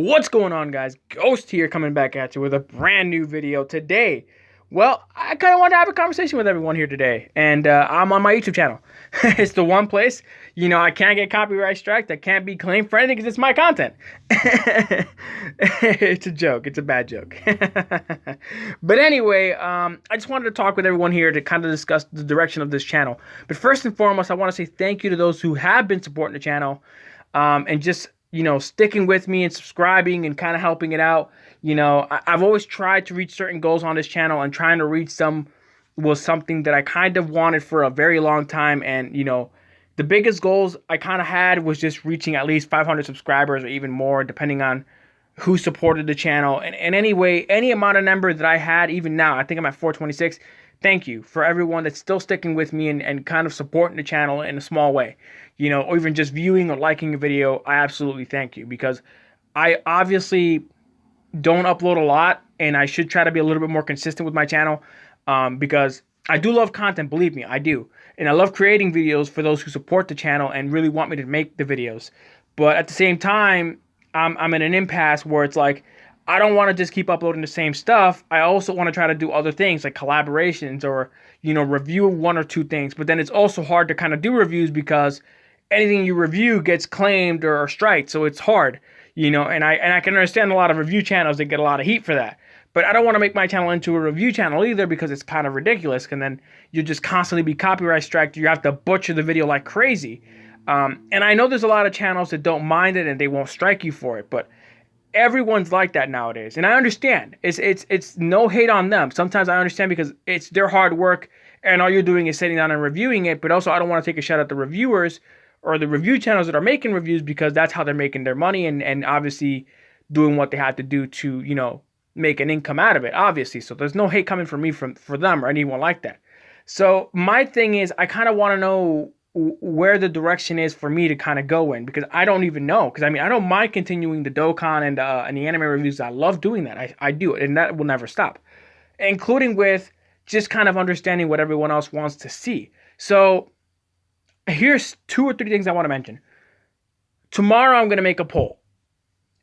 What's going on, guys? Ghost here, coming back at you with a brand new video today. Well, I kind of want to have a conversation with everyone here today, and I'm on my YouTube channel. It's the one place, I can't get copyright striked. I can't be claimed for anything because it's my content. It's a joke. It's a bad joke. But anyway, I just wanted to talk with everyone here to kind of discuss the direction of this channel. But first and foremost, I want to say thank you to those who have been supporting the channel, and just sticking with me and subscribing and kind of helping it out. I've always tried to reach certain goals on this channel, and trying to reach them was something that I kind of wanted for a very long time. And, the biggest goals I kind of had was just reaching at least 500 subscribers or even more, depending on who supported the channel. And anyway, any amount of number that I had, even now, I think I'm at 426. Thank you for everyone that's still sticking with me and kind of supporting the channel in a small way, or even just viewing or liking a video. I absolutely thank you, because I obviously don't upload a lot, and I should try to be a little bit more consistent with my channel, because I do love content, believe me, I do. And I love creating videos for those who support the channel and really want me to make the videos. But at the same time, I'm in an impasse where it's like, I don't want to just keep uploading the same stuff. I also want to try to do other things like collaborations or, review one or two things. But then it's also hard to kind of do reviews because anything you review gets claimed or striked. So it's hard, and I can understand a lot of review channels that get a lot of heat for that. But I don't want to make my channel into a review channel either, because it's kind of ridiculous. And then you just constantly be copyright striked. You have to butcher the video like crazy. And I know there's a lot of channels that don't mind it and they won't strike you for it. But everyone's like that nowadays, and I understand. It's no hate on them. Sometimes I understand because it's their hard work, and all you're doing is sitting down and reviewing it. But also, I don't want to take a shot at the reviewers or the review channels that are making reviews, because that's how they're making their money, and obviously doing what they have to do to make an income out of it, obviously. So there's no hate coming from me for them or anyone like that. So my thing is, I kind of want to know where the direction is for me to kind of go in, because I don't even know. Because I don't mind continuing the Dokkan and the anime reviews. I love doing that. I do it, and that will never stop, including with just kind of understanding what everyone else wants to see. So here's 2 or 3 things I want to mention. Tomorrow I'm going to make a poll,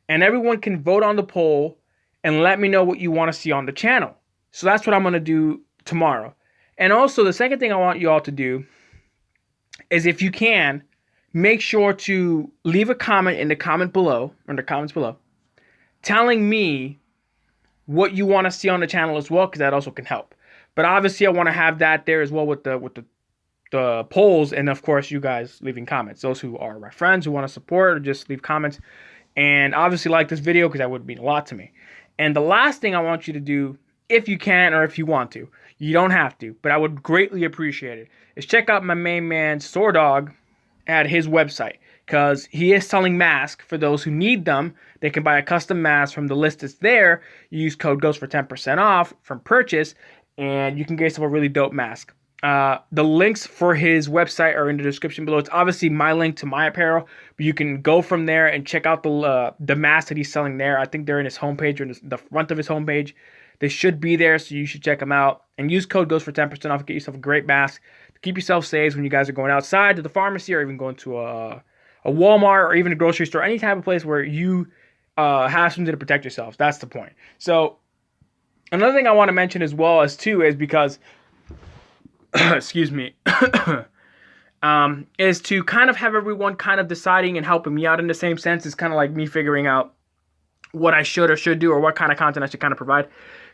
and everyone can vote on the poll and let me know what you want to see on the channel. So that's what I'm going to do tomorrow. And also, the second thing I want you all to do is, if you can, make sure to leave a comment in the comments below, telling me what you want to see on the channel as well, because that also can help. But obviously, I want to have that there as well with the polls, and of course, you guys leaving comments. Those who are my friends who want to support, or just leave comments, and obviously like this video, because that would mean a lot to me. And the last thing I want you to do, if you can or if you want to, you don't have to, but I would greatly appreciate it, is check out my main man Swordog at his website, because he is selling masks for those who need them. They can buy a custom mask from the list that's there. You use code GHOST for 10% off from purchase, and you can get yourself a really dope mask. The links for his website are in the description below. It's obviously my link to my apparel, but you can go from there and check out the masks that he's selling there. I think they're in his homepage, or in the front of his homepage. They should be there, so you should check them out. And use code GHOST for 10% off. Get yourself a great mask to keep yourself safe when you guys are going outside to the pharmacy, or even going to a Walmart, or even a grocery store, any type of place where you have something to protect yourselves. That's the point. So another thing I want to mention as well is because excuse me, is to kind of have everyone kind of deciding and helping me out in the same sense. It's kind of like me figuring out what I should or should do, or what kind of content I should kind of provide.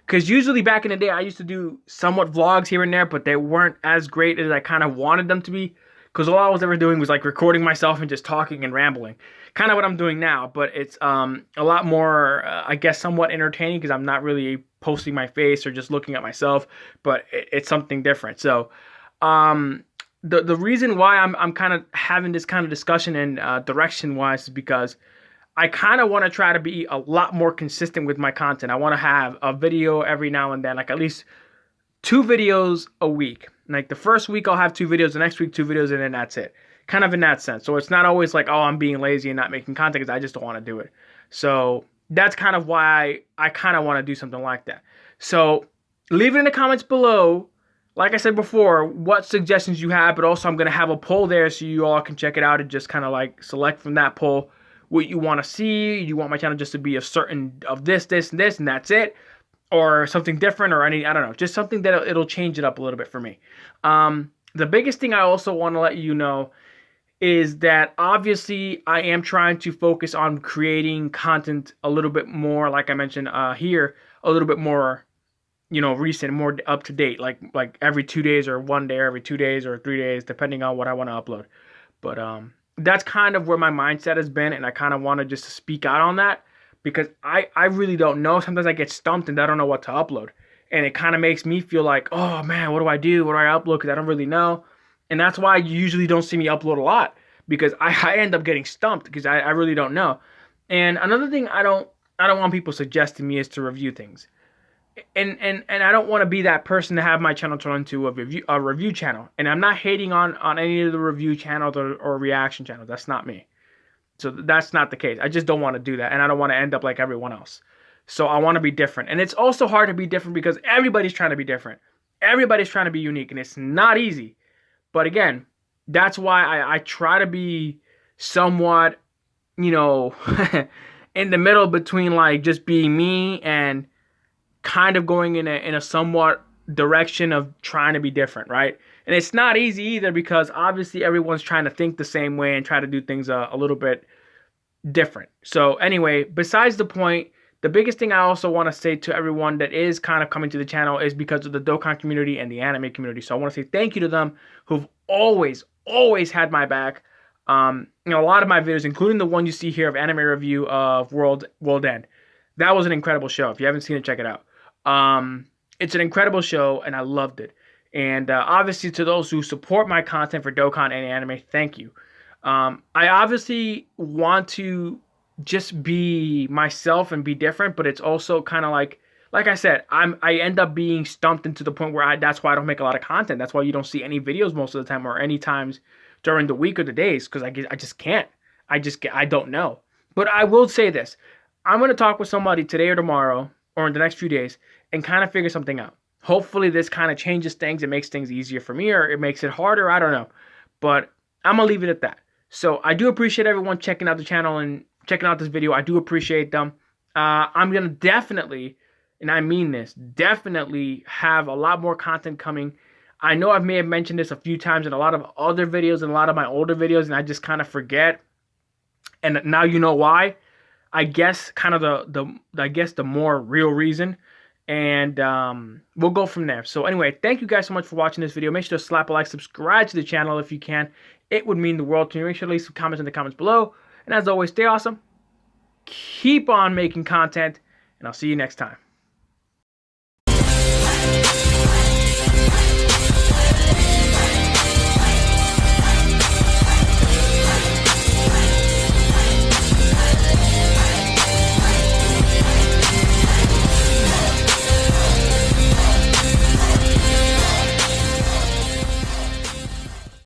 Because usually back in the day, I used to do somewhat vlogs here and there, but they weren't as great as I kind of wanted them to be. Because all I was ever doing was like recording myself and just talking and rambling. Kind of what I'm doing now, but it's a lot more, I guess, somewhat entertaining, because I'm not really posting my face or just looking at myself, but it's something different. So the reason why I'm kind of having this kind of discussion and direction-wise is because I kind of want to try to be a lot more consistent with my content. I want to have a video every now and then, like at least 2 videos a week. Like the first week I'll have 2 videos, the next week 2 videos, and then that's it. Kind of in that sense. So it's not always like, oh, I'm being lazy and not making content because I just don't want to do it. So that's kind of why I kind of want to do something like that. So leave it in the comments below, like I said before, what suggestions you have, but also I'm going to have a poll there so you all can check it out and just kind of like select from that poll what you want to see. You want my channel just to be a certain of this, and this, and that's it, or something different, or any, I don't know, just something that it'll change it up a little bit for me. The biggest thing I also want to let you know is that obviously I am trying to focus on creating content a little bit more, like I mentioned here, a little bit more, recent, more up to date, like every 2 days or 1 day, or every 2 days or 3 days, depending on what I want to upload. But that's kind of where my mindset has been, and I kind of want to just speak out on that because I really don't know. Sometimes I get stumped and I don't know what to upload. And it kind of makes me feel like, oh man, what do I do? What do I upload? Because I don't really know. And that's why you usually don't see me upload a lot, because I end up getting stumped because I really don't know. And another thing I don't want people suggesting me is to review things. And I don't want to be that person to have my channel turn into a review channel. And I'm not hating on any of the review channels or reaction channels. That's not me. So that's not the case. I just don't want to do that. And I don't want to end up like everyone else. So I want to be different. And it's also hard to be different because everybody's trying to be different. Everybody's trying to be unique, and it's not easy. But again, that's why I try to be somewhat, in the middle between like just being me and kind of going in a somewhat direction of trying to be different, right? And it's not easy either because obviously everyone's trying to think the same way and try to do things a little bit different. So anyway, besides the point, the biggest thing I also want to say to everyone that is kind of coming to the channel is because of the Dokkan community and the anime community. So I want to say thank you to them who've always had my back. A lot of my videos, including the one you see here of anime review of World End, that was an incredible show. If you haven't seen it, check it out. It's an incredible show, and I loved it. And obviously, to those who support my content for Dokkan and anime, thank you. I obviously want to just be myself and be different, but it's also kind of like I said, I end up being stumped into the point where that's why I don't make a lot of content. That's why you don't see any videos most of the time or any times during the week or the days, because I just can't. I don't know. But I will say this. I'm going to talk with somebody today or tomorrow or in the next few days and kind of figure something out. Hopefully this kind of changes things. It makes things easier for me, or it makes it harder. I don't know. But I'm going to leave it at that. So I do appreciate everyone checking out the channel and checking out this video. I do appreciate them. I'm going to definitely, and I mean this, definitely have a lot more content coming. I know I may have mentioned this a few times in a lot of other videos and a lot of my older videos, and I just kind of forget. And now you know why. I guess kind of the more real reason. And we'll go from there. So anyway, thank you guys so much for watching this video. Make sure to slap a like, subscribe to the channel if you can. It would mean the world to me. Make sure to leave some comments in the comments below. And as always, stay awesome. Keep on making content. And I'll see you next time.